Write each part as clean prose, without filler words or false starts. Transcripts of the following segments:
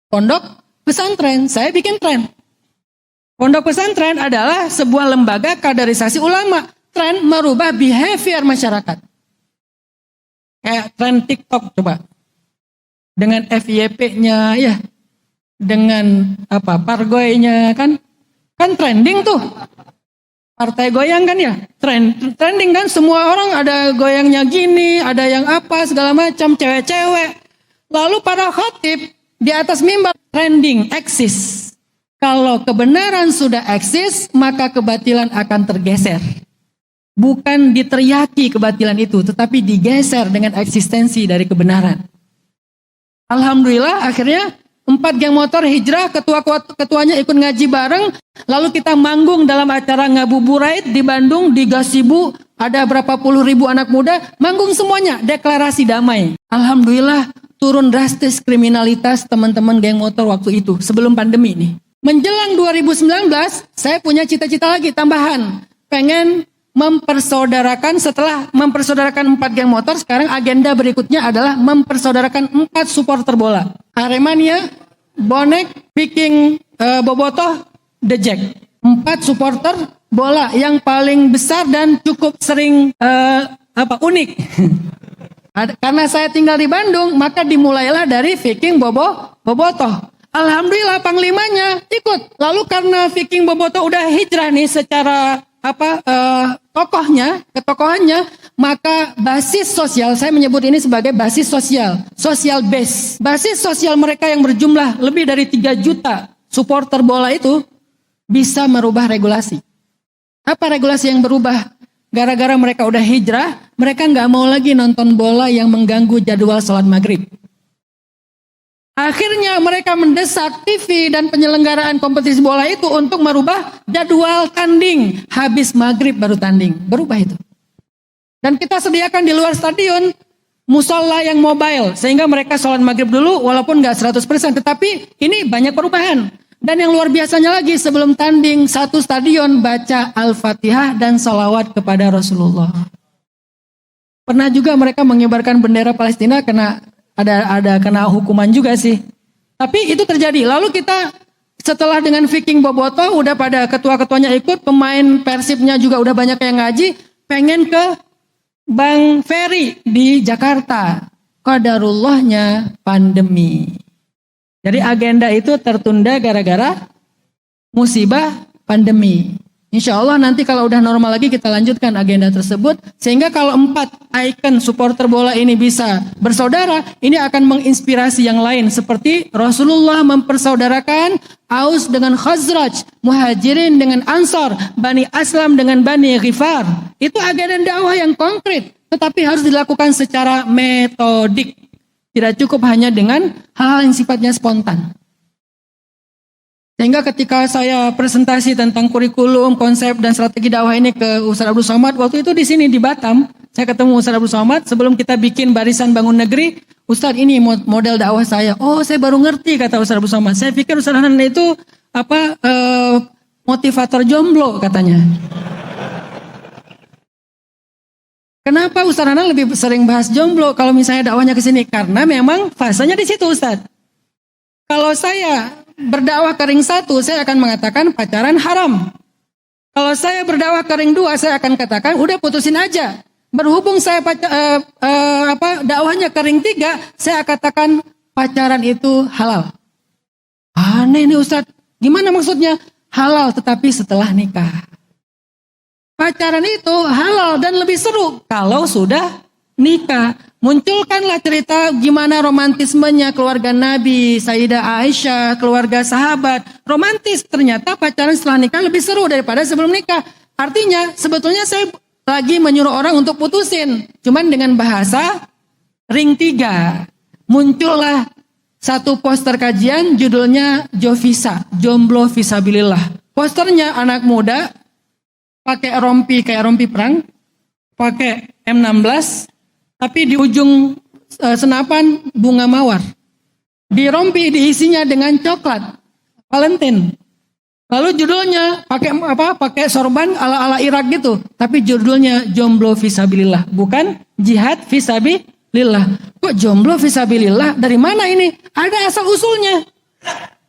pondok pesantren, saya bikin tren. Pondok pesantren adalah sebuah lembaga kaderisasi ulama. Tren merubah behavior masyarakat. Kayak tren TikTok coba. Dengan FYP-nya ya. Dengan pargoynya kan trending tuh. Partai goyang kan ya, trending kan, semua orang ada goyangnya gini, ada yang apa segala macam, cewek-cewek. Lalu para khatib di atas mimbar trending, eksis. Kalau kebenaran sudah eksis, maka kebatilan akan tergeser. Bukan diteriaki kebatilan itu, tetapi digeser dengan eksistensi dari kebenaran. Alhamdulillah akhirnya 4 geng motor hijrah, ketuanya ikut ngaji bareng. Lalu kita manggung dalam acara ngabuburait di Bandung, di Gasibu. Ada berapa puluh ribu anak muda, manggung semuanya, deklarasi damai. Alhamdulillah turun drastis kriminalitas teman-teman geng motor waktu itu, sebelum pandemi nih. Menjelang 2019, saya punya cita-cita lagi tambahan. Pengen mempersaudarakan, setelah mempersaudarakan 4 geng motor, sekarang agenda berikutnya adalah mempersaudarakan 4 supporter bola. Aremania, Bonek, Viking, Bobotoh, The Jack. 4 supporter bola yang paling besar dan cukup sering unik. Karena saya tinggal di Bandung, maka dimulailah dari Viking Bobotoh. Alhamdulillah panglimanya ikut. Lalu karena Viking Bobotoh udah hijrah nih secara ketokohannya, maka basis sosial, saya menyebut ini sebagai basis sosial, social base. Basis sosial mereka yang berjumlah lebih dari 3 juta supporter bola itu bisa merubah regulasi. Apa regulasi yang berubah? Gara-gara mereka udah hijrah, mereka nggak mau lagi nonton bola yang mengganggu jadwal sholat maghrib. Akhirnya mereka mendesak TV dan penyelenggaraan kompetisi bola itu untuk merubah jadwal tanding. Habis maghrib baru tanding. Berubah itu. Dan kita sediakan di luar stadion musola yang mobile. Sehingga mereka sholat maghrib dulu walaupun nggak 100%. Tetapi ini banyak perubahan. Dan yang luar biasanya lagi, sebelum tanding satu stadion baca Al-Fatihah dan salawat kepada Rasulullah. Pernah juga mereka mengibarkan bendera Palestina kena hukuman juga sih. Tapi itu terjadi. Lalu kita setelah dengan Viking Bobotoh udah pada ketua-ketuanya ikut, pemain Persibnya juga udah banyak yang ngaji, pengen ke Bang Ferry di Jakarta. Qadarullahnya pandemi. Jadi agenda itu tertunda gara-gara musibah pandemi. Insya Allah nanti kalau udah normal lagi kita lanjutkan agenda tersebut. Sehingga kalau 4 ikon supporter bola ini bisa bersaudara, ini akan menginspirasi yang lain. Seperti Rasulullah mempersaudarakan Aus dengan Khazraj, Muhajirin dengan Ansar, Bani Aslam dengan Bani Ghifar. Itu agenda dakwah yang konkret. Tetapi harus dilakukan secara metodik. Tidak cukup hanya dengan hal-hal yang sifatnya spontan. Sehingga ketika saya presentasi tentang kurikulum, konsep dan strategi dakwah ini ke Ustaz Abdul Somad, waktu itu di sini di Batam, saya ketemu Ustaz Abdul Somad sebelum kita bikin Barisan Bangun Negeri. Ustaz, ini model dakwah saya. Oh, saya baru ngerti, kata Ustaz Abdul Somad. Saya pikir Ustaz Hanan itu motivator jomblo katanya. Kenapa Ustaz Hanan lebih sering bahas jomblo kalau misalnya dakwahnya ke sini? Karena memang fasenya di situ, Ustaz. Kalau saya berdakwah ke ring 1, saya akan mengatakan pacaran haram. Kalau saya berdakwah ke ring 2, saya akan katakan udah putusin aja. Berhubung saya dakwahnya ke ring 3, saya katakan pacaran itu halal. Aneh nih Ustaz. Gimana maksudnya? Halal tetapi setelah nikah. Pacaran itu halal dan lebih seru kalau sudah nikah. Munculkanlah cerita gimana romantismenya keluarga Nabi, Sayyidah Aisyah, keluarga sahabat. Romantis, ternyata pacaran setelah nikah lebih seru daripada sebelum nikah. Artinya sebetulnya saya lagi menyuruh orang untuk putusin. Cuman dengan bahasa ring 3. Muncullah satu poster kajian judulnya Jovisa, Jomblo Visabilillah. Posternya anak muda pakai rompi kayak rompi perang, pakai M16, tapi di ujung senapan bunga mawar. Di rompi diisinya dengan coklat Valentine. Lalu judulnya pakai sorban ala-ala Irak gitu, tapi judulnya Jomblo Visabilillah, bukan Jihad Visabilillah. Kok jomblo visabilillah? Dari mana ini? Ada asal usulnya.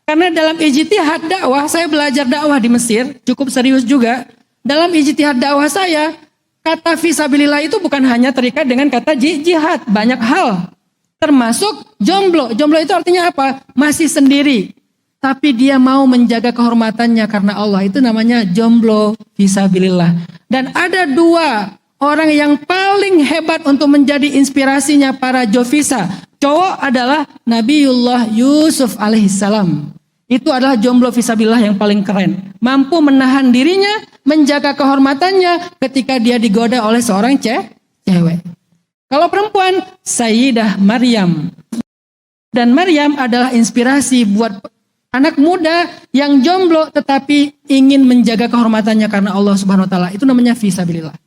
Karena dalam ijtihad dakwah, saya belajar dakwah di Mesir, cukup serius juga. Dalam ijtihad dakwah saya, kata fisabilillah itu bukan hanya terikat dengan kata jihad, banyak hal. Termasuk jomblo. Jomblo itu artinya apa? Masih sendiri. Tapi dia mau menjaga kehormatannya karena Allah. Itu namanya jomblo fisabilillah. Dan ada dua orang yang paling hebat untuk menjadi inspirasinya para jovisa. Cowok adalah Nabiullah Yusuf alaihissalam. Itu adalah jomblo fisabilillah yang paling keren. Mampu menahan dirinya, menjaga kehormatannya ketika dia digoda oleh seorang cewek. Kalau perempuan, Sayyidah Maryam. Dan Maryam adalah inspirasi buat anak muda yang jomblo tetapi ingin menjaga kehormatannya karena Allah Subhanahu wa taala. Itu namanya fisabilillah.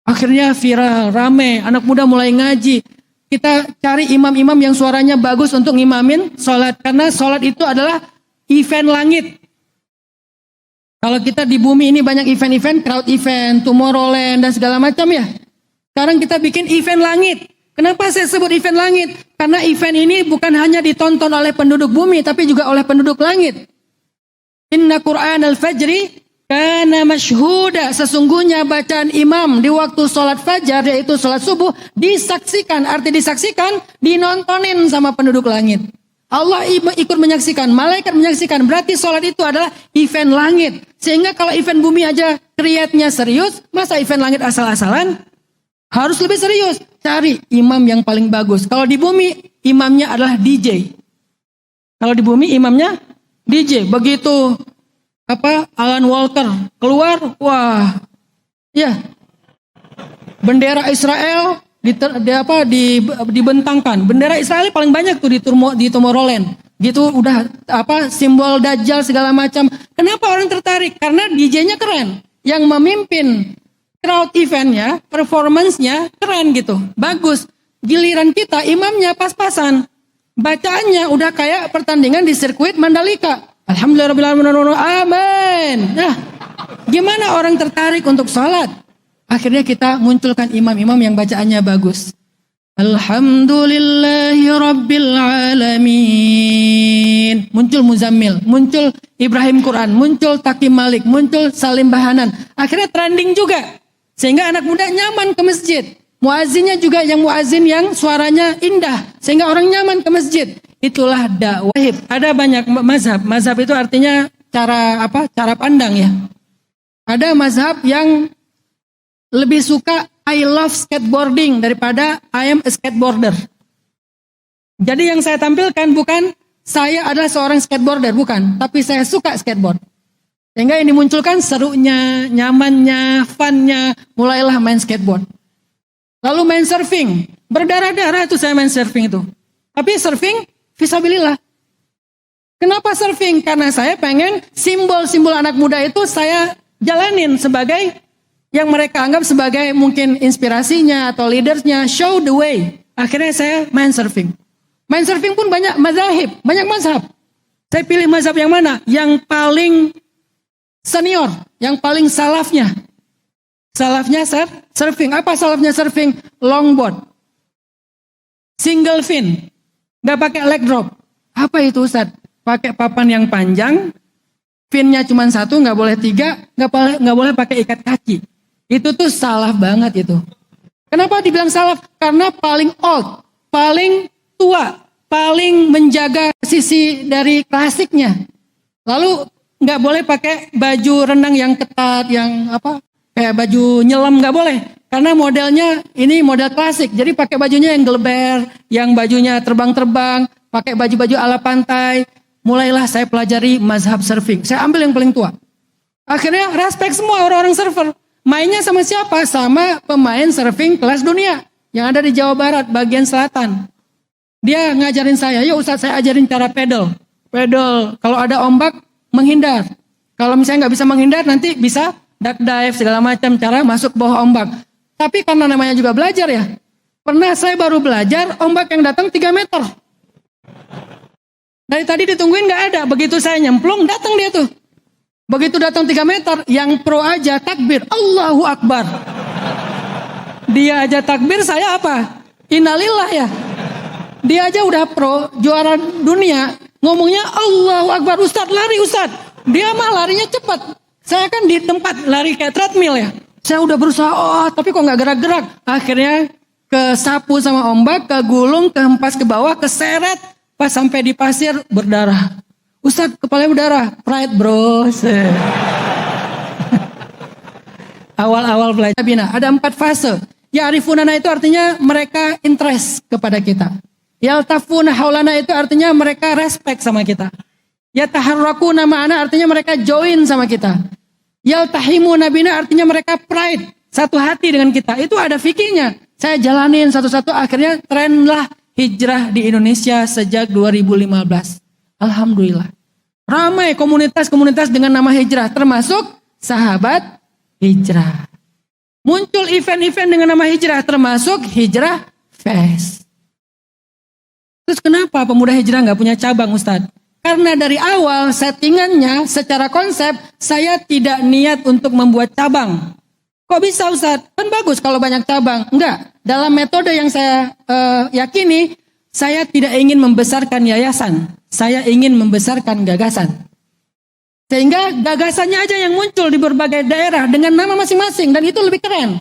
Akhirnya viral, rame, anak muda mulai ngaji. Kita cari imam-imam yang suaranya bagus untuk ngimamin sholat. Karena sholat itu adalah event langit. Kalau kita di bumi ini banyak event-event, crowd event, Tomorrowland dan segala macam ya. Sekarang kita bikin event langit. Kenapa saya sebut event langit? Karena event ini bukan hanya ditonton oleh penduduk bumi, tapi juga oleh penduduk langit. Inna Qur'an al-Fajri kana masyhuda. Sesungguhnya bacaan imam di waktu sholat fajar, yaitu sholat subuh, disaksikan. Arti disaksikan, dinontonin sama penduduk langit. Allah ikut menyaksikan, malaikat menyaksikan. Berarti sholat itu adalah event langit. Sehingga kalau event bumi aja create-nya serius, masa event langit asal-asalan? Harus lebih serius. Cari imam yang paling bagus. Kalau di bumi, imamnya adalah DJ. Kalau di bumi, imamnya DJ. Begitu Alan Walker keluar, wah, ya, bendera Israel dibentangkan. Bendera Israel paling banyak tuh di Tomorrowland. Gitu udah simbol Dajjal segala macam. Kenapa orang tertarik? Karena DJ-nya keren. Yang memimpin crowd eventnya, performance-nya keren gitu. Bagus. Giliran kita imamnya pas-pasan. Bacaannya udah kayak pertandingan di sirkuit Mandalika. Alhamdulillahirrahmanirrahim. Amin. Nah, gimana orang tertarik untuk sholat? Akhirnya kita munculkan imam-imam yang bacaannya bagus. Alhamdulillahi Rabbil Alamin. Muncul Muzammil, muncul Ibrahim Quran, muncul Takim Malik, muncul Salim Bahanan. Akhirnya trending juga. Sehingga anak muda nyaman ke masjid. Muazzinnya juga yang muazzin yang suaranya indah. Sehingga orang nyaman ke masjid. Itulah dakwah. Ada banyak mazhab. Mazhab itu artinya cara pandang ya. Ada mazhab yang lebih suka I love skateboarding daripada I am a skateboarder. Jadi yang saya tampilkan bukan saya adalah seorang skateboarder, bukan. Tapi saya suka skateboard. Sehingga yang dimunculkan serunya, nyamannya, funnya, mulailah main skateboard. Lalu main surfing. Berdarah-darah itu saya main surfing itu. Tapi surfing fisabilillah. Kenapa surfing? Karena saya pengen simbol-simbol anak muda itu saya jalanin sebagai yang mereka anggap sebagai mungkin inspirasinya atau leadersnya, show the way. Akhirnya saya main surfing. Main surfing pun banyak mazhab, banyak mazhab. Saya pilih mazhab yang mana? Yang paling senior, yang paling salafnya. Salafnya surfing. Apa salafnya surfing? Longboard. Single fin. Gak pakai leg drop. Apa itu Ustaz? Pakai papan yang panjang, finnya cuma satu, gak boleh tiga, gak boleh pakai ikat kaki. Itu tuh salah banget itu. Kenapa dibilang salah? Karena paling old, paling tua, paling menjaga sisi dari klasiknya. Lalu nggak boleh pakai baju renang yang ketat, yang kayak baju nyelam nggak boleh. Karena modelnya ini model klasik. Jadi pakai bajunya yang geleber, yang bajunya terbang-terbang, pakai baju-baju ala pantai. Mulailah saya pelajari mazhab surfing. Saya ambil yang paling tua. Akhirnya respect semua orang-orang surfer. Mainnya sama siapa? Sama pemain surfing kelas dunia yang ada di Jawa Barat, bagian selatan. Dia ngajarin saya, yuk Ustaz saya ajarin cara pedal. Pedal, kalau ada ombak, menghindar. Kalau misalnya nggak bisa menghindar, nanti bisa duck dive, segala macam cara masuk bawah ombak. Tapi karena namanya juga belajar ya. Pernah saya baru belajar, ombak yang datang 3 meter. Dari tadi ditungguin nggak ada. Begitu saya nyemplung, datang dia tuh. Begitu datang 3 meter, yang pro aja takbir. Allahu Akbar. Dia aja takbir, saya apa? Innalillah ya. Dia aja udah pro, juara dunia. ngomongnya Allahu Akbar, Ustadz lari Ustadz. Dia mah larinya cepat. Saya kan di tempat lari kayak treadmill ya. Saya udah berusaha, tapi kok nggak gerak-gerak. Akhirnya kesapu sama ombak, kegulung, kehempas ke bawah, keseret. Pas sampai di pasir berdarah. Ustadz kepalanya berdarah. Pride bro. Awal-awal belajar bina. Ada 4 fase. Ya arifunana itu artinya mereka interest kepada kita. Yaltafuna haulana itu artinya mereka respect sama kita. Yataharrakuna ma'ana artinya mereka join sama kita. Yaltahimuna bina artinya mereka pride. Satu hati dengan kita. Itu ada fikihnya. Saya jalanin satu-satu akhirnya trenlah hijrah di Indonesia sejak 2015. Alhamdulillah. Ramai komunitas-komunitas dengan nama hijrah. Termasuk sahabat hijrah. Muncul event-event dengan nama hijrah. Termasuk hijrah fest. Terus kenapa pemuda hijrah nggak punya cabang Ustadz? Karena dari awal settingannya secara konsep saya tidak niat untuk membuat cabang. Kok bisa Ustadz? Kan bagus kalau banyak cabang. Enggak. Dalam metode yang saya yakini, saya tidak ingin membesarkan yayasan. Saya ingin membesarkan gagasan. Sehingga gagasannya aja yang muncul di berbagai daerah dengan nama masing-masing. Dan itu lebih keren.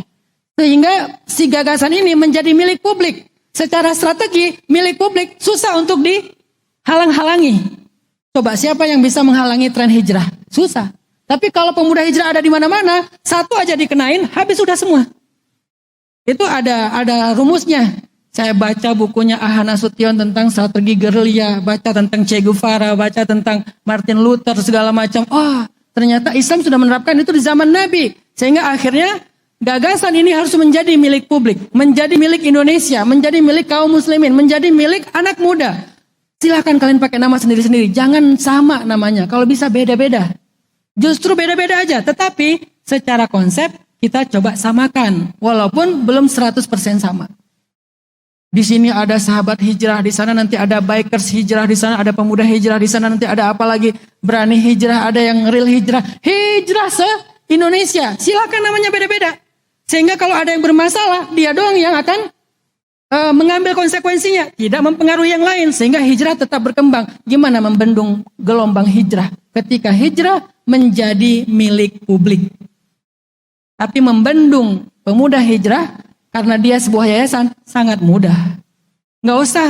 Sehingga si gagasan ini menjadi milik publik. Secara strategi, milik publik susah untuk dihalang-halangi. Coba siapa yang bisa menghalangi tren hijrah? Susah. Tapi kalau pemuda hijrah ada di mana-mana, satu aja dikenain, habis sudah semua. Itu ada rumusnya. Saya baca bukunya Aha Nasution tentang strategi gerilya, baca tentang Che Guevara, baca tentang Martin Luther, segala macam. Oh, ternyata Islam sudah menerapkan itu di zaman Nabi. Sehingga akhirnya gagasan ini harus menjadi milik publik, menjadi milik Indonesia, menjadi milik kaum muslimin, menjadi milik anak muda. Silahkan kalian pakai nama sendiri-sendiri, jangan sama namanya. Kalau bisa beda-beda. Justru beda-beda aja, tetapi secara konsep kita coba samakan. Walaupun belum 100% sama. Di sini ada sahabat hijrah, di sana nanti ada bikers hijrah, di sana ada pemuda hijrah, di sana nanti ada apa lagi? Berani hijrah, ada yang real hijrah. Hijrah se-Indonesia, silakan namanya beda-beda. Sehingga kalau ada yang bermasalah, dia doang yang akan mengambil konsekuensinya. Tidak mempengaruhi yang lain. Sehingga hijrah tetap berkembang. Gimana membendung gelombang hijrah? Ketika hijrah menjadi milik publik. Tapi membendung pemuda hijrah, karena dia sebuah yayasan, sangat mudah. Nggak usah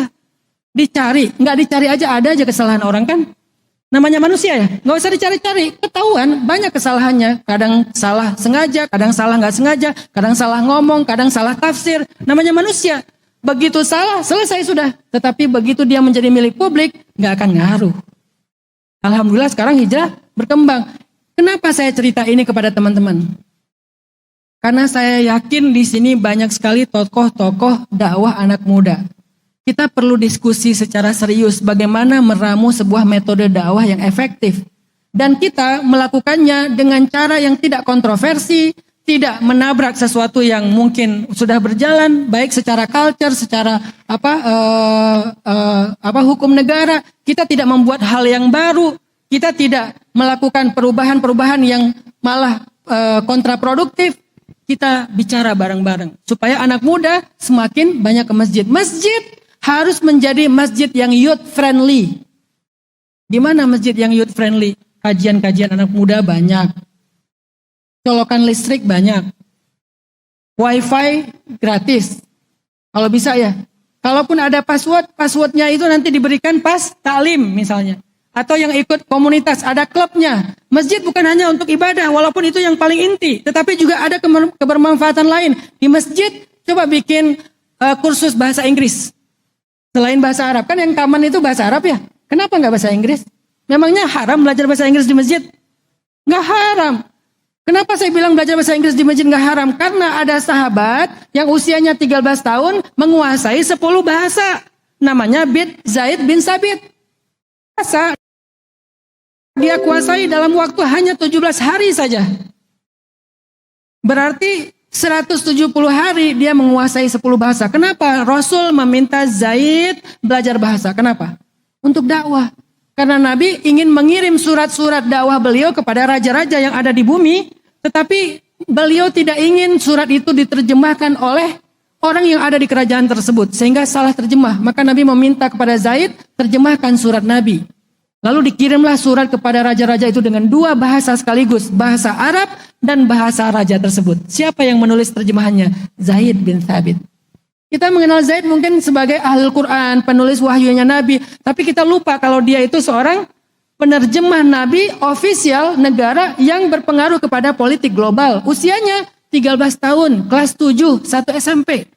dicari. Nggak dicari aja, ada aja kesalahan orang kan. Namanya manusia ya, nggak usah dicari-cari, ketahuan banyak kesalahannya. Kadang salah sengaja, kadang salah nggak sengaja, kadang salah ngomong, kadang salah tafsir. Namanya manusia. Begitu salah, selesai sudah. Tetapi begitu dia menjadi milik publik, nggak akan ngaruh. Alhamdulillah sekarang hijrah berkembang. Kenapa saya cerita ini kepada teman-teman? Karena saya yakin di sini banyak sekali tokoh-tokoh dakwah anak muda. Kita perlu diskusi secara serius bagaimana meramu sebuah metode dakwah yang efektif. Dan kita melakukannya dengan cara yang tidak kontroversi, tidak menabrak sesuatu yang mungkin sudah berjalan, baik secara culture, secara hukum negara. Kita tidak membuat hal yang baru, kita tidak melakukan perubahan-perubahan yang malah kontraproduktif. Kita bicara bareng-bareng supaya anak muda semakin banyak ke masjid. Masjid harus menjadi masjid yang youth friendly. Di mana masjid yang youth friendly? Kajian-kajian anak muda banyak. Colokan listrik banyak. Wifi gratis. Kalau bisa ya. Kalaupun ada passwordnya itu nanti diberikan pas taklim misalnya. Atau yang ikut komunitas, ada klubnya. Masjid bukan hanya untuk ibadah, walaupun itu yang paling inti. Tetapi juga ada kebermanfaatan lain. Di masjid, coba bikin kursus bahasa Inggris. Selain bahasa Arab, kan yang common itu bahasa Arab ya. Kenapa nggak bahasa Inggris? Memangnya haram belajar bahasa Inggris di masjid? Nggak haram. Kenapa saya bilang belajar bahasa Inggris di masjid nggak haram? Karena ada sahabat yang usianya 13 tahun menguasai 10 bahasa. Namanya Zaid bin Sabit. Bahasa dia kuasai dalam waktu hanya 17 hari saja. Berarti 170 hari dia menguasai 10 bahasa. Kenapa? Rasul meminta Zaid belajar bahasa. Kenapa? Untuk dakwah. Karena Nabi ingin mengirim surat-surat dakwah beliau kepada raja-raja yang ada di bumi. Tetapi beliau tidak ingin surat itu diterjemahkan oleh orang yang ada di kerajaan tersebut. Sehingga salah terjemah. Maka Nabi meminta kepada Zaid terjemahkan surat Nabi. Lalu dikirimlah surat kepada raja-raja itu dengan dua bahasa sekaligus, bahasa Arab dan bahasa raja tersebut. Siapa yang menulis terjemahannya? Zaid bin Thabit. Kita mengenal Zaid mungkin sebagai ahli Quran, penulis wahyunya Nabi. Tapi kita lupa kalau dia itu seorang penerjemah Nabi ofisial negara yang berpengaruh kepada politik global. Usianya 13 tahun, kelas 7, 1 SMP.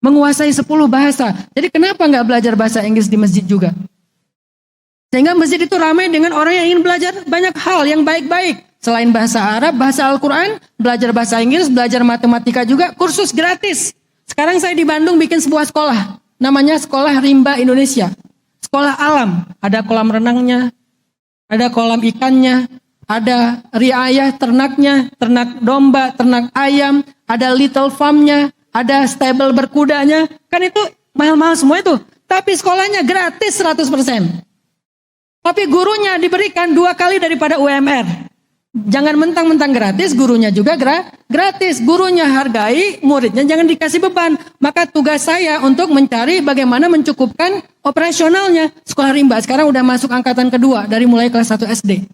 Menguasai 10 bahasa. Jadi kenapa nggak belajar bahasa Inggris di masjid juga? Sehingga masjid itu ramai dengan orang yang ingin belajar banyak hal yang baik-baik. Selain bahasa Arab, bahasa Al-Quran, belajar bahasa Inggris, belajar matematika juga, kursus gratis. Sekarang saya di Bandung bikin sebuah sekolah. Namanya Sekolah Rimba Indonesia. Sekolah alam. Ada kolam renangnya, ada kolam ikannya, ada riayah ternaknya, ternak domba, ternak ayam, ada little farmnya, ada stable berkudanya. Kan itu mahal-mahal semua itu. Tapi sekolahnya gratis 100%. Tapi gurunya diberikan 2 kali daripada UMR. Jangan mentang-mentang gratis, gurunya juga gratis. Gurunya hargai, muridnya jangan dikasih beban. Maka tugas saya untuk mencari bagaimana mencukupkan operasionalnya. Sekolah Rimba sekarang udah masuk angkatan kedua dari mulai kelas 1 SD.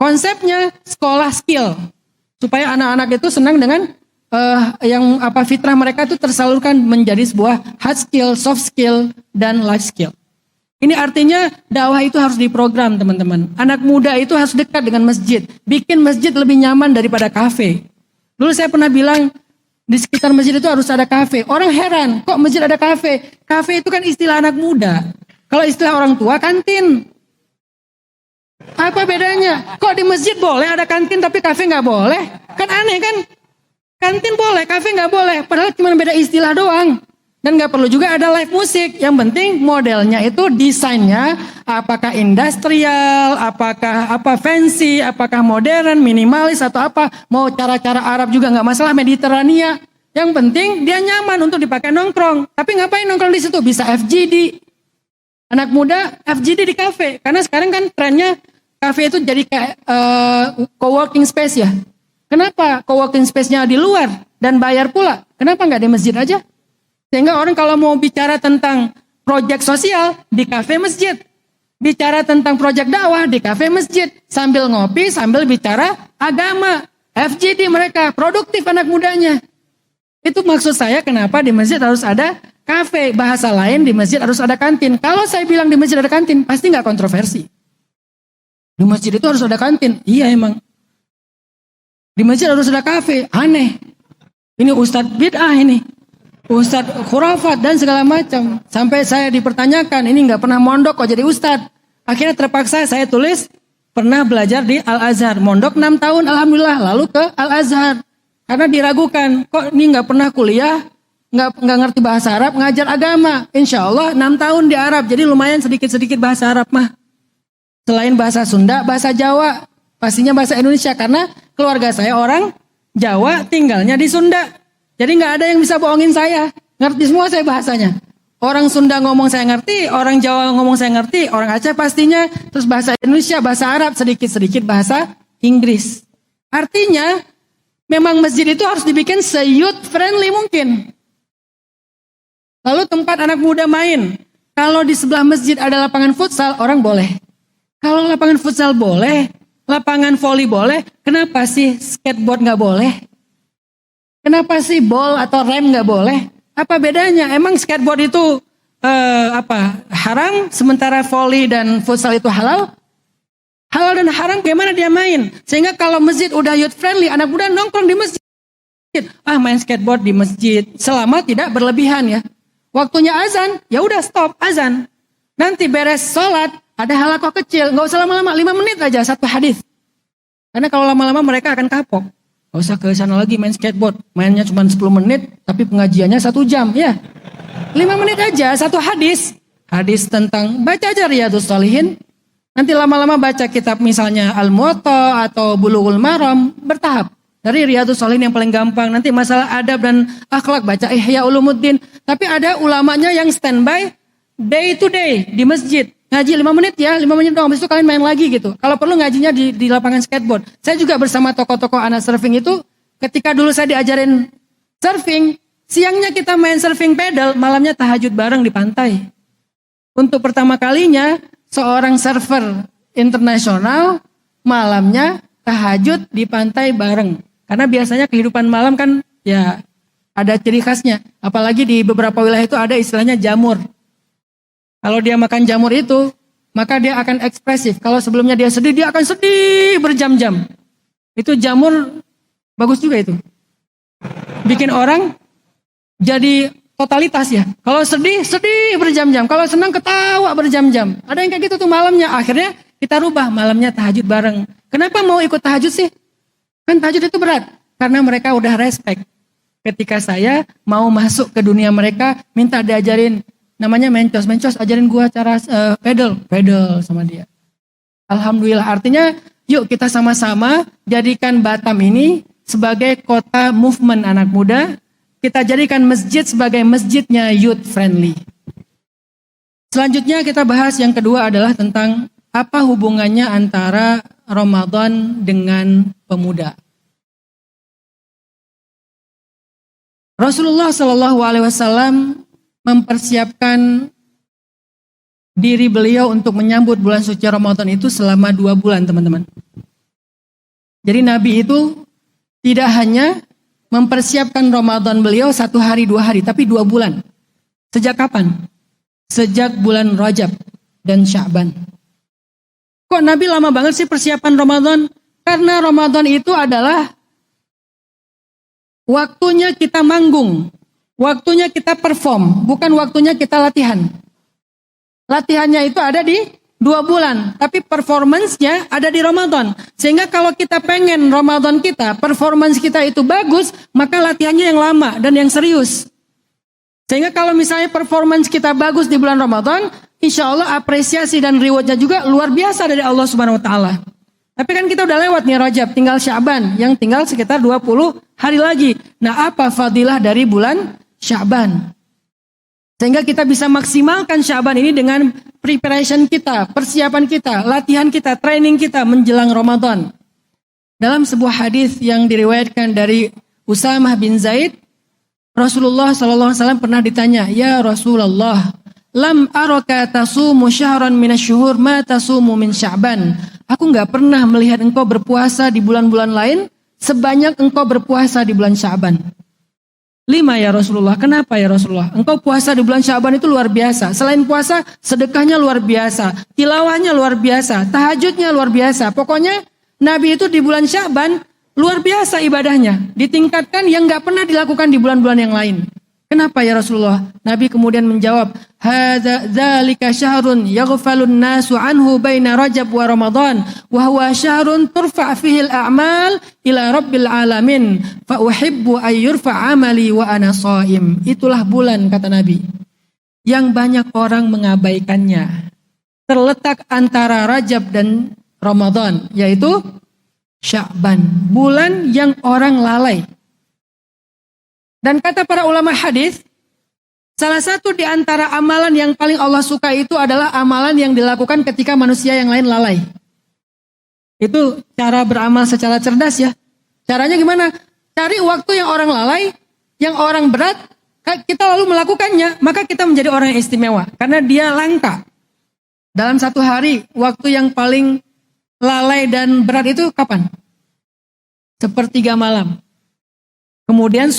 Konsepnya sekolah skill. Supaya anak-anak itu senang dengan fitrah mereka itu tersalurkan menjadi sebuah hard skill, soft skill, dan life skill. Ini artinya dakwah itu harus diprogram, teman-teman. Anak muda itu harus dekat dengan masjid. Bikin masjid lebih nyaman daripada kafe. Dulu saya pernah bilang di sekitar masjid itu harus ada kafe. Orang heran, kok masjid ada kafe? Kafe itu kan istilah anak muda. Kalau istilah orang tua, kantin. Apa bedanya? Kok di masjid boleh ada kantin tapi kafe nggak boleh? Kan aneh kan? Kantin boleh, kafe nggak boleh. Padahal cuma beda istilah doang. Dan nggak perlu juga ada live musik. Yang penting modelnya itu desainnya apakah industrial, apakah fancy, apakah modern, minimalis atau apa. Mau cara-cara Arab juga nggak masalah, Mediterania. Yang penting dia nyaman untuk dipakai nongkrong. Tapi ngapain nongkrong di situ? Bisa FGD. Anak muda FGD di kafe. Karena sekarang kan trennya kafe itu jadi kayak co-working space ya. Kenapa co-working space-nya di luar dan bayar pula? Kenapa nggak di masjid aja? Sehingga orang kalau mau bicara tentang proyek sosial di kafe masjid. Bicara tentang proyek dakwah di kafe masjid. Sambil ngopi, sambil bicara agama. FGD mereka, produktif anak mudanya. Itu maksud saya kenapa di masjid harus ada kafe. Bahasa lain di masjid harus ada kantin. Kalau saya bilang di masjid ada kantin, pasti nggak kontroversi. Di masjid itu harus ada kantin. Iya emang. Di masjid harus ada kafe. Aneh. Ini Ustadz bid'ah ini. Ustadz khurafat dan segala macam. Sampai saya dipertanyakan, ini nggak pernah mondok kok jadi ustadz. Akhirnya terpaksa saya tulis, pernah belajar di Al-Azhar. Mondok 6 tahun alhamdulillah, lalu ke Al-Azhar. Karena diragukan, kok ini nggak pernah kuliah, nggak ngerti bahasa Arab, ngajar agama. Insya Allah 6 tahun di Arab, jadi lumayan sedikit-sedikit bahasa Arab mah. Selain bahasa Sunda, bahasa Jawa, pastinya bahasa Indonesia. Karena keluarga saya orang Jawa tinggalnya di Sunda. Jadi nggak ada yang bisa bohongin saya. Ngerti semua saya bahasanya. Orang Sunda ngomong saya ngerti, orang Jawa ngomong saya ngerti, orang Aceh pastinya, terus bahasa Indonesia, bahasa Arab, sedikit-sedikit bahasa Inggris. Artinya, memang masjid itu harus dibikin se-youth friendly mungkin. Lalu tempat anak muda main. Kalau di sebelah masjid ada lapangan futsal, orang boleh. Kalau lapangan futsal boleh, lapangan voli boleh, kenapa sih skateboard nggak boleh? Kenapa sih ball atau rem nggak boleh? Apa bedanya? Emang skateboard itu haram, sementara volley dan futsal itu halal? Halal dan haram bagaimana dia main? Sehingga kalau masjid udah youth friendly, anak muda nongkrong di masjid. Main skateboard di masjid selama tidak berlebihan ya. Waktunya azan, ya udah stop azan. Nanti beres sholat, ada halakoh kecil, nggak usah lama-lama, 5 menit aja satu hadis. Karena kalau lama-lama mereka akan kapok. Gak usah ke sana lagi main skateboard. Mainnya cuma 10 menit, tapi pengajiannya 1 jam. Ya, 5 menit aja, satu hadis. Hadis tentang, baca aja Riyadhus Shalihin. Nanti lama-lama baca kitab misalnya Al-Muwatta atau Bulughul Maram. Bertahap. Dari Riyadhus Shalihin yang paling gampang. Nanti masalah adab dan akhlak, baca Ihya Ulumuddin. Tapi ada ulamanya yang standby, day to day, di masjid. Ngaji 5 menit ya, 5 menit doang, habis itu kalian main lagi gitu. Kalau perlu ngajinya di lapangan skateboard. Saya juga bersama tokoh-tokoh anak surfing itu, ketika dulu saya diajarin surfing, siangnya kita main surfing pedal, malamnya tahajud bareng di pantai. Untuk pertama kalinya, seorang server internasional malamnya tahajud di pantai bareng. Karena biasanya kehidupan malam kan ya ada ciri khasnya. Apalagi di beberapa wilayah itu ada istilahnya jamur. Kalau dia makan jamur itu, maka dia akan ekspresif. Kalau sebelumnya dia sedih, dia akan sedih berjam-jam. Itu jamur bagus juga itu. Bikin orang jadi totalitas ya. Kalau sedih, sedih berjam-jam. Kalau senang, ketawa berjam-jam. Ada yang kayak gitu tuh malamnya. Akhirnya kita rubah malamnya tahajud bareng. Kenapa mau ikut tahajud sih? Kan tahajud itu berat. Karena mereka udah respect. Ketika saya mau masuk ke dunia mereka, minta diajarin. Namanya mencos, ajarin gua cara pedal sama dia. Alhamdulillah, artinya yuk kita sama-sama jadikan Batam ini sebagai kota movement anak muda. Kita jadikan masjid sebagai masjidnya youth friendly. Selanjutnya kita bahas yang kedua adalah tentang apa hubungannya antara Ramadan dengan pemuda. Rasulullah SAW mempersiapkan diri beliau untuk menyambut bulan suci Ramadan itu selama 2 bulan, teman-teman. Jadi Nabi itu tidak hanya mempersiapkan Ramadan beliau 1 hari 2 hari, tapi 2 bulan. Sejak kapan? Sejak bulan Rajab dan Sya'ban. Kok Nabi lama banget sih persiapan Ramadan? Karena Ramadan itu adalah waktunya kita manggung. Waktunya kita perform, bukan waktunya kita latihan. Latihannya itu ada di 2 bulan, tapi performance-nya ada di Ramadan. Sehingga kalau kita pengen Ramadan kita, performance kita itu bagus, maka latihannya yang lama dan yang serius. Sehingga kalau misalnya performance kita bagus di bulan Ramadan, insya Allah apresiasi dan rewardnya juga luar biasa dari Allah Subhanahu Wa Taala. Tapi kan kita udah lewat nih Rajab, tinggal Sya'ban, yang tinggal sekitar 20 hari lagi. Nah, apa fadilah dari bulan Sya'ban? Sehingga kita bisa maksimalkan Sya'ban ini dengan preparation kita, persiapan kita, latihan kita, training kita menjelang Ramadan. Dalam sebuah hadis yang diriwayatkan dari Usamah bin Zaid, Rasulullah SAW pernah ditanya, "Ya Rasulullah, lam araka tasumu syahran minasyuhur ma tasumu min Sya'ban." Aku enggak pernah melihat engkau berpuasa di bulan-bulan lain sebanyak engkau berpuasa di bulan Sya'ban. 5 ya Rasulullah. Kenapa ya Rasulullah? Engkau puasa di bulan Sya'ban itu luar biasa. Selain puasa, sedekahnya luar biasa, tilawahnya luar biasa, tahajudnya luar biasa. Pokoknya Nabi itu di bulan Sya'ban luar biasa ibadahnya. Ditingkatkan yang enggak pernah dilakukan di bulan-bulan yang lain. Kenapa ya Rasulullah? Nabi kemudian menjawab, "Hadza dzalika syahrun yaghfalun nasu anhu baina Rajab wa Ramadan, wa huwa syahrun turfa' fihi al-a'mal ila rabbil alamin, fa uhibbu ay yurfa' amali wa ana shaim." Itulah bulan, kata Nabi, yang banyak orang mengabaikannya. Terletak antara Rajab dan Ramadan, yaitu Sya'ban, bulan yang orang lalai. Dan kata para ulama hadis, salah satu di antara amalan yang paling Allah suka itu adalah amalan yang dilakukan ketika manusia yang lain lalai. Itu cara beramal secara cerdas ya. Caranya gimana? Cari waktu yang orang lalai, yang orang berat, kita lalu melakukannya, maka kita menjadi orang yang istimewa. Karena dia langka. Dalam 1 hari, waktu yang paling lalai dan berat itu kapan? 1/3 malam. Kemudian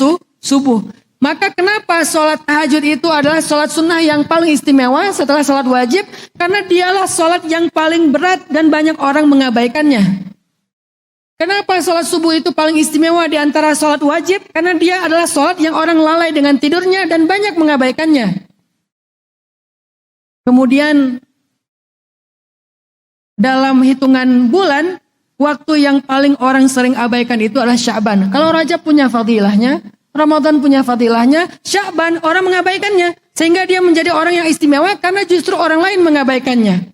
subuh. Maka kenapa sholat tahajud itu adalah sholat sunnah yang paling istimewa setelah sholat wajib? Karena dialah sholat yang paling berat dan banyak orang mengabaikannya. Kenapa sholat subuh itu paling istimewa di antara sholat wajib? Karena dia adalah sholat yang orang lalai dengan tidurnya dan banyak mengabaikannya. Kemudian dalam hitungan bulan, waktu yang paling orang sering abaikan itu adalah Sya'ban. Kalau Rajab punya fadilahnya, Ramadan punya fadilahnya, Sya'ban orang mengabaikannya. Sehingga dia menjadi orang yang istimewa karena justru orang lain mengabaikannya.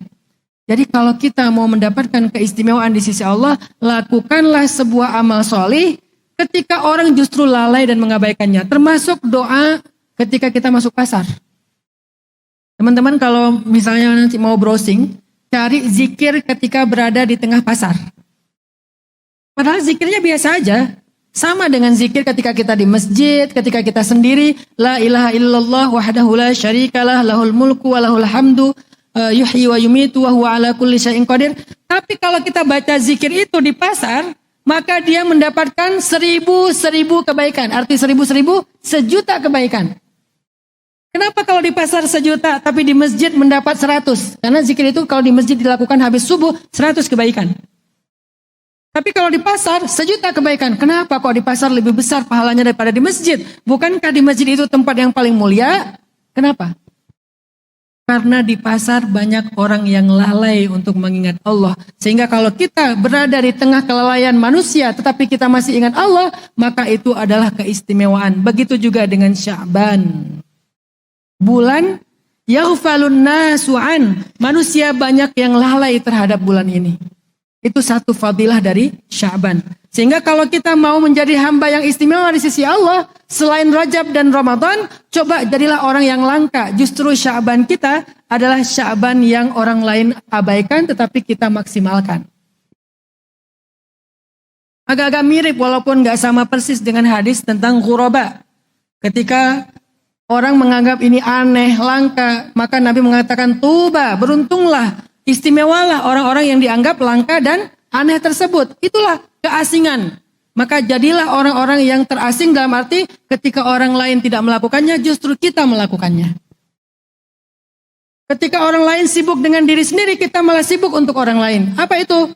Jadi kalau kita mau mendapatkan keistimewaan di sisi Allah, lakukanlah sebuah amal solih ketika orang justru lalai dan mengabaikannya. Termasuk doa ketika kita masuk pasar. Teman-teman kalau misalnya nanti mau browsing, cari zikir ketika berada di tengah pasar. Padahal zikirnya biasa aja. Sama dengan zikir ketika kita di masjid, ketika kita sendiri. La ilaha illallah wahdahu la syarikalah lahul mulku wa lahul hamdu. yuhyi wa yumitu wa huwa ala kulli syai'in qadir. Tapi kalau kita baca zikir itu di pasar, maka dia mendapatkan 1000 kebaikan. Arti 1000 sejuta kebaikan. Kenapa kalau di pasar 1.000.000 tapi di masjid mendapat 100? Karena zikir itu kalau di masjid dilakukan habis subuh 100 kebaikan. Tapi kalau di pasar 1.000.000 kebaikan. Kenapa kok di pasar lebih besar pahalanya daripada di masjid? Bukankah di masjid itu tempat yang paling mulia? Kenapa? Karena di pasar banyak orang yang lalai untuk mengingat Allah. Sehingga kalau kita berada di tengah kelalaian manusia tetapi kita masih ingat Allah, maka itu adalah keistimewaan. Begitu juga dengan Sya'ban. Bulan yaghfalun nasu an. Manusia banyak yang lalai terhadap bulan ini. Itu satu fadilah dari Sya'ban. Sehingga kalau kita mau menjadi hamba yang istimewa di sisi Allah, selain Rajab dan Ramadan, coba jadilah orang yang langka. Justru Sya'ban kita adalah Sya'ban yang orang lain abaikan tetapi kita maksimalkan. Agak-agak mirip walaupun gak sama persis dengan hadis tentang ghuraba. Ketika orang menganggap ini aneh, langka, maka Nabi mengatakan tuba, beruntunglah, istimewalah orang-orang yang dianggap langka dan aneh tersebut. Itulah keasingan. Maka jadilah orang-orang yang terasing dalam arti ketika orang lain tidak melakukannya, justru kita melakukannya. Ketika orang lain sibuk dengan diri sendiri, kita malah sibuk untuk orang lain. Apa itu?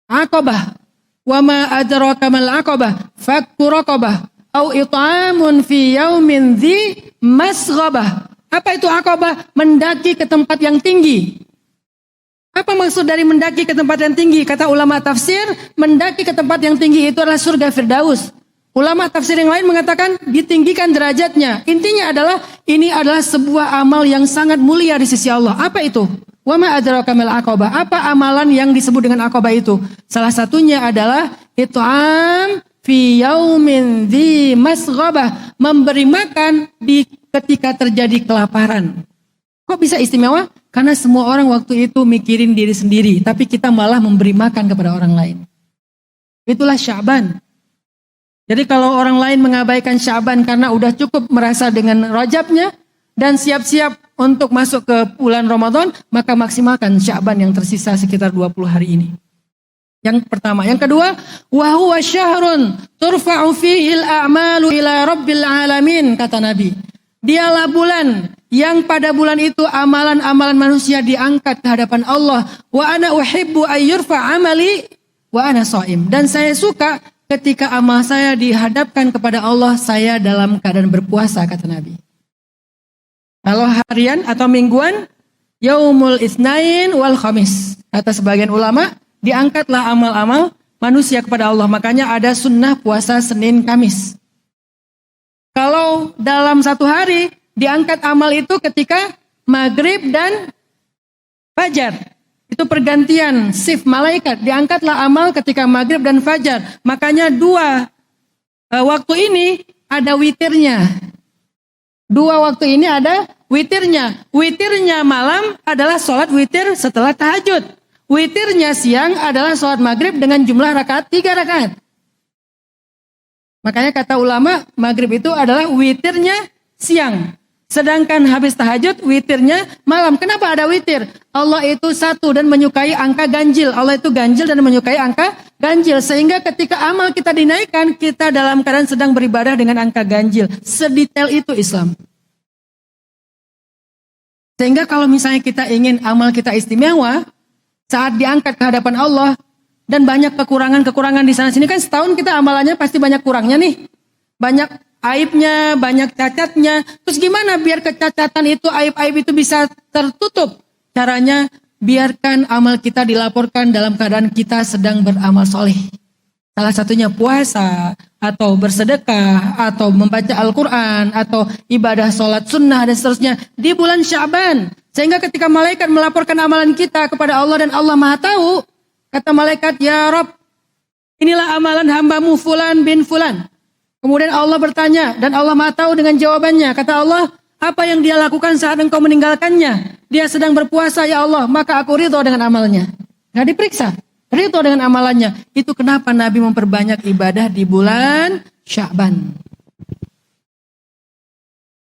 Aqabah. Wa ma adraka mal aqabah? Fakku raqabah. Au it'amun fi yaumin dzi masghabah. Apa itu aqabah? Mendaki ke tempat yang tinggi. Apa maksud dari mendaki ke tempat yang tinggi? Kata ulama tafsir, mendaki ke tempat yang tinggi itu adalah surga Firdaus. Ulama tafsir yang lain mengatakan ditinggikan derajatnya. Intinya adalah ini adalah sebuah amal yang sangat mulia di sisi Allah. Apa itu? Wa ma adraka mal aqabah. Apa amalan yang disebut dengan aqabah itu? Salah satunya adalah it'am fi yaumin dzi masghabah, memberi makan di ketika terjadi kelaparan. Kok bisa istimewa? Karena semua orang waktu itu mikirin diri sendiri, tapi kita malah memberi makan kepada orang lain. Itulah Sya'ban. Jadi kalau orang lain mengabaikan Sya'ban karena udah cukup merasa dengan Rajabnya dan siap-siap untuk masuk ke bulan Ramadan, maka maksimalkan Sya'ban yang tersisa sekitar 20 hari ini. Yang pertama. Yang kedua, wa huwa syahrun turfa'u fihi al-a'malu ila rabbil alamin, kata Nabi. Dialah bulan yang pada bulan itu amalan-amalan manusia diangkat ke hadapan Allah. Wa ana uhibbu ayyurfa amali wa ana shaim. Dan saya suka ketika amal saya dihadapkan kepada Allah, saya dalam keadaan berpuasa, kata Nabi. Kalau harian atau mingguan, yaumul itsnain wal khamis. Kata sebagian ulama, diangkatlah amal-amal manusia kepada Allah. Makanya ada sunnah puasa Senin Kamis. Kalau dalam satu hari diangkat amal itu ketika maghrib dan fajar. Itu pergantian shift malaikat. Diangkatlah amal ketika maghrib dan fajar. Makanya dua waktu ini ada witirnya. Dua waktu ini ada witirnya. Witirnya malam adalah sholat witir setelah tahajud. Witirnya siang adalah sholat maghrib dengan jumlah rakaat 3 rakaat. Makanya kata ulama, maghrib itu adalah witirnya siang. Sedangkan habis tahajud, witirnya malam. Kenapa ada witir? Allah itu satu dan menyukai angka ganjil. Allah itu ganjil dan menyukai angka ganjil. Sehingga ketika amal kita dinaikkan, kita dalam keadaan sedang beribadah dengan angka ganjil. Sedetail itu Islam. Sehingga kalau misalnya kita ingin amal kita istimewa, saat diangkat ke hadapan Allah, dan banyak kekurangan-kekurangan di sana sini, kan setahun kita amalannya pasti banyak kurangnya nih. Banyak aibnya, banyak cacatnya. Terus gimana biar kecacatan itu, aib-aib itu bisa tertutup? Caranya biarkan amal kita dilaporkan dalam keadaan kita sedang beramal soleh. Salah satunya puasa, atau bersedekah, atau membaca Al-Quran, atau ibadah sholat sunnah dan seterusnya di bulan Sya'ban. Sehingga ketika malaikat melaporkan amalan kita kepada Allah dan Allah Maha Tahu, kata malaikat, ya Rabb, inilah amalan hambamu Fulan bin Fulan. Kemudian Allah bertanya, dan Allah Maha Tahu dengan jawabannya. Kata Allah, apa yang dia lakukan saat engkau meninggalkannya? Dia sedang berpuasa, ya Allah, maka aku ridho dengan amalnya. Gak diperiksa, ridho dengan amalannya. Itu kenapa Nabi memperbanyak ibadah di bulan Sya'ban.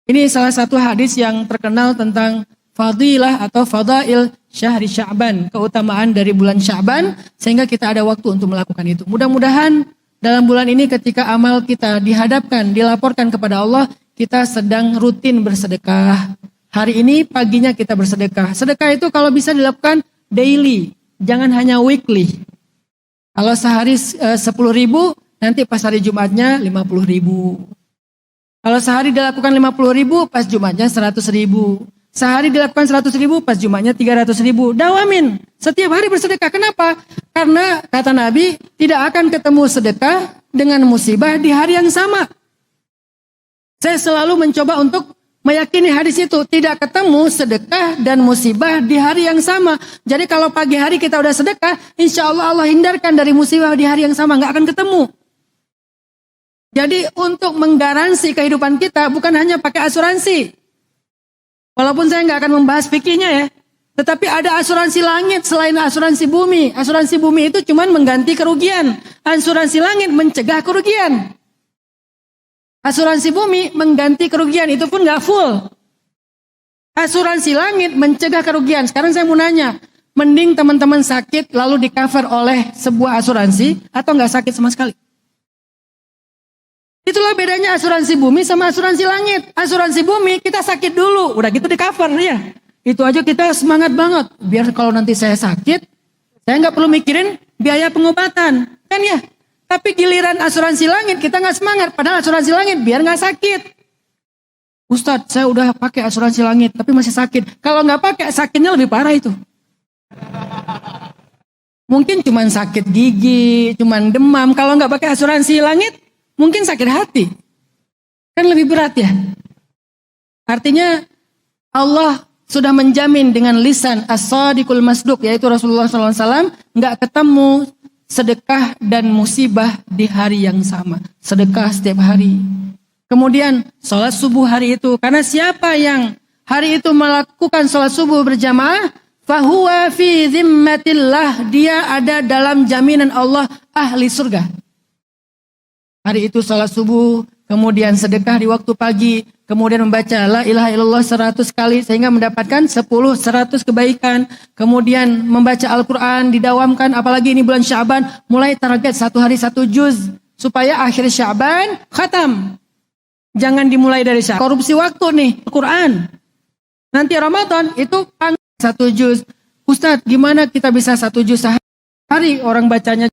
Ini salah satu hadis yang terkenal tentang fadilah atau fadail syahri Sya'ban, keutamaan dari bulan Sya'ban, sehingga kita ada waktu untuk melakukan itu. Mudah-mudahan dalam bulan ini ketika amal kita dihadapkan, dilaporkan kepada Allah, kita sedang rutin bersedekah. Hari ini paginya kita bersedekah. Sedekah itu kalau bisa dilakukan daily, jangan hanya weekly. Kalau sehari 10.000, nanti pas hari Jumatnya 50.000. Kalau sehari dilakukan 50.000, pas Jumatnya 100.000. Sehari dilakukan 100.000, pas Jumatnya 300.000. Dawamin, setiap hari bersedekah. Kenapa? Karena kata Nabi, tidak akan ketemu sedekah dengan musibah di hari yang sama. Saya selalu mencoba untuk meyakini hadis itu, tidak ketemu sedekah dan musibah di hari yang sama. Jadi kalau pagi hari kita udah sedekah, insya Allah Allah hindarkan dari musibah di hari yang sama, nggak akan ketemu. Jadi untuk menggaransi kehidupan kita bukan hanya pakai asuransi. Walaupun saya nggak akan membahas fikihnya ya, tetapi ada asuransi langit selain asuransi bumi. Asuransi bumi itu cuma mengganti kerugian. Asuransi langit mencegah kerugian. Asuransi bumi mengganti kerugian, itu pun nggak full. Asuransi langit mencegah kerugian. Sekarang saya mau nanya, mending teman-teman sakit lalu di cover oleh sebuah asuransi atau nggak sakit sama sekali? Itulah bedanya asuransi bumi sama asuransi langit. Asuransi bumi kita sakit dulu, udah gitu di cover ya. Itu aja kita semangat banget. Biar kalau nanti saya sakit, saya nggak perlu mikirin biaya pengobatan, kan ya? Tapi giliran asuransi langit kita nggak semangat. Padahal asuransi langit biar nggak sakit. Ustadz, saya udah pakai asuransi langit tapi masih sakit. Kalau nggak pakai sakitnya lebih parah itu. Mungkin cuman sakit gigi, cuman demam. Kalau nggak pakai asuransi langit, mungkin sakit hati. Kan lebih berat ya. Artinya Allah sudah menjamin dengan lisan as-sadiqul masduq, yaitu Rasulullah SAW, nggak ketemu sedekah dan musibah di hari yang sama. Sedekah setiap hari. Kemudian sholat subuh hari itu. Karena siapa yang hari itu melakukan sholat subuh berjamaah, fahuwa fi zimmatillah, dia ada dalam jaminan Allah, ahli surga. Hari itu sholat subuh, kemudian sedekah di waktu pagi, kemudian membaca la ilaha illallah 100 kali sehingga mendapatkan 100 kebaikan. Kemudian membaca Al-Quran, didawamkan, apalagi ini bulan Sya'ban, mulai target 1 hari 1 juz. Supaya akhir Sya'ban khatam. Jangan dimulai dari Sya'ban. Korupsi waktu nih, Al-Quran. Nanti Ramadan itu 1 juz. Ustadz, gimana kita bisa 1 juz sehari? Orang bacanya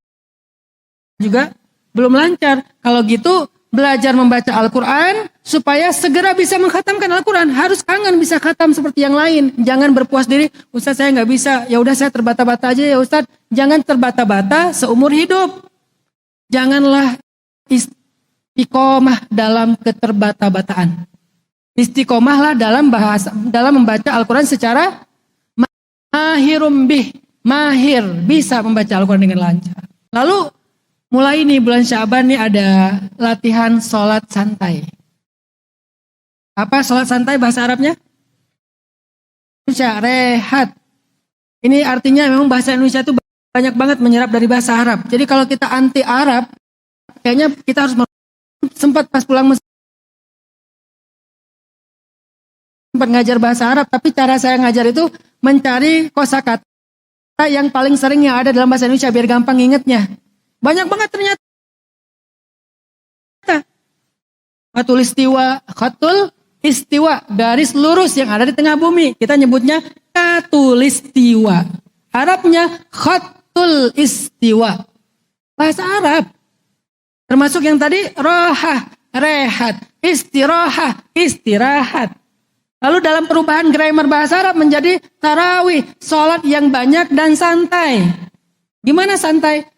juga belum lancar. Kalau gitu, belajar membaca Al-Quran supaya segera bisa mengkhatamkan Al-Quran. Harus kangen bisa khatam seperti yang lain. Jangan berpuas diri, Ustaz saya nggak bisa. Ya udah saya terbata-bata aja ya Ustaz. Jangan terbata-bata seumur hidup. Janganlah istiqomah dalam keterbata-bataan. Istiqomahlah dalam membaca Al-Quran secara mahirum bih. Mahir, bisa membaca Al-Quran dengan lancar. Lalu mulai nih bulan Sya'ban nih ada latihan sholat santai. Apa sholat santai bahasa Arabnya? Indonesia, rehat. Ini artinya memang bahasa Indonesia itu banyak banget menyerap dari bahasa Arab. Jadi kalau kita anti Arab, kayaknya kita harus sempat pas pulang sempat ngajar bahasa Arab. Tapi cara saya ngajar itu mencari kosakata yang paling sering yang ada dalam bahasa Indonesia biar gampang ingetnya. Banyak banget ternyata. Khatul istiwa, garis lurus yang ada di tengah bumi. Kita nyebutnya katulistiwa. Arabnya khatul istiwa. Bahasa Arab. Termasuk yang tadi rohah, rehat, istirahah, istirahat. Lalu dalam perubahan grammar bahasa Arab menjadi tarawih, sholat yang banyak dan santai. Gimana santai?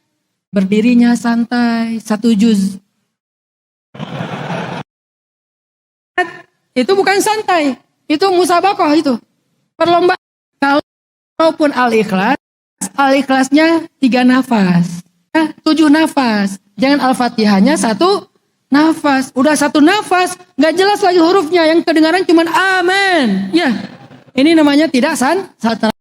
Berdirinya santai, 1 juz. Itu bukan santai, itu musabakoh itu. Perlombaan. Kalaupun al-ikhlasnya 3 nafas. 7 nafas. Jangan al-fatihahnya 1 nafas. Udah 1 nafas, gak jelas lagi hurufnya. Yang kedengaran cuma amin. Ya, ini namanya tidak santai.